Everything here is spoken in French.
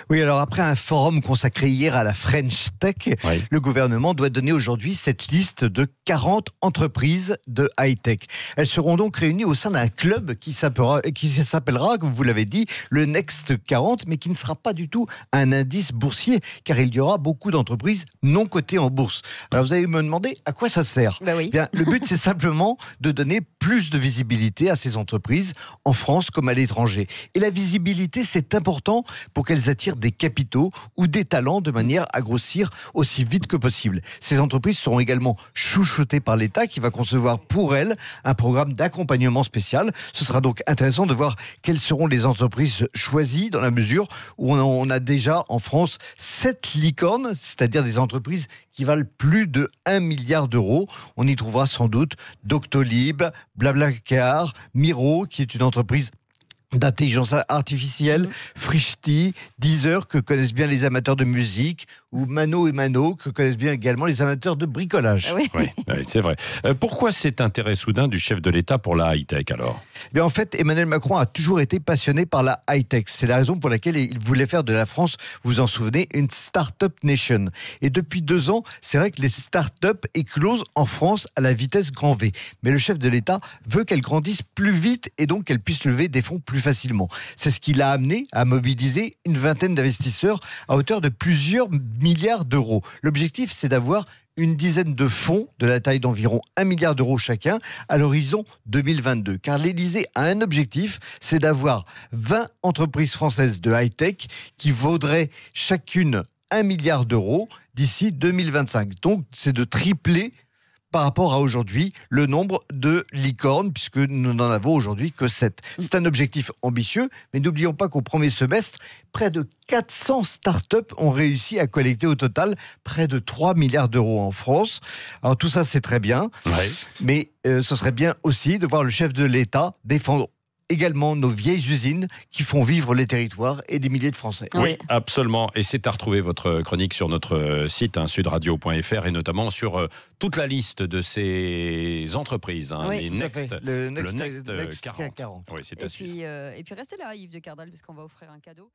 Oui, alors après un forum consacré hier à la French Tech, Oui. le gouvernement doit donner aujourd'hui cette liste de 40 entreprises de high-tech. Elles seront donc réunies au sein d'un club qui s'appellera, comme vous l'avez dit, le Next 40, mais qui ne sera pas du tout un indice boursier, car il y aura beaucoup d'entreprises non cotées en bourse. Alors vous allez me demander à quoi ça sert. Bah oui. Bien, le but, c'est simplement de donner plus de visibilité à ces entreprises, en France comme à l'étranger. Et la visibilité, c'est important pour qu'elles attirent des capitaux ou des talents de manière à grossir aussi vite que possible. Ces entreprises seront également chouchoutées par l'État qui va concevoir pour elles un programme d'accompagnement spécial. Ce sera donc intéressant de voir quelles seront les entreprises choisies dans la mesure où on a déjà en France 7 licornes, c'est-à-dire des entreprises qui valent plus de 1 milliard d'euros. On y trouvera sans doute Doctolib, Blablacar, Miro, qui est une entreprise d'intelligence artificielle, Frishti, Deezer, que connaissent bien les amateurs de musique, ou Mano et Mano, que connaissent bien également les amateurs de bricolage. Ah oui. Oui, c'est vrai. Pourquoi cet intérêt soudain du chef de l'État pour la high-tech alors ? Bien, en fait, Emmanuel Macron a toujours été passionné par la high-tech. C'est la raison pour laquelle il voulait faire de la France, vous vous en souvenez, une start-up nation. Et depuis 2 ans, c'est vrai que les start-up éclosent en France à la vitesse grand V. Mais le chef de l'État veut qu'elles grandissent plus vite et donc qu'elles puissent lever des fonds plus facilement. C'est ce qui l'a amené à mobiliser une vingtaine d'investisseurs à hauteur de plusieurs milliards d'euros. L'objectif, c'est d'avoir une dizaine de fonds de la taille d'environ 1 milliard d'euros chacun à l'horizon 2022. Car l'Élysée a un objectif, c'est d'avoir 20 entreprises françaises de high-tech qui vaudraient chacune 1 milliard d'euros d'ici 2025. Donc, c'est de tripler par rapport à aujourd'hui le nombre de licornes, puisque nous n'en avons aujourd'hui que 7. C'est un objectif ambitieux, mais n'oublions pas qu'au premier semestre, près de 400 startups ont réussi à collecter au total près de 3 milliards d'euros en France. Alors tout ça, c'est très bien, mais ce serait bien aussi de voir le chef de l'État défendre également nos vieilles usines qui font vivre les territoires et des milliers de Français. Oui, absolument. Et c'est à retrouver votre chronique sur notre site, sudradio.fr, et notamment sur toute la liste de ces entreprises. Oui, les Next, le Next 40. 40. Oui, c'est à suivre. Et puis restez là, Yves de Cardal, parce qu'on va offrir un cadeau.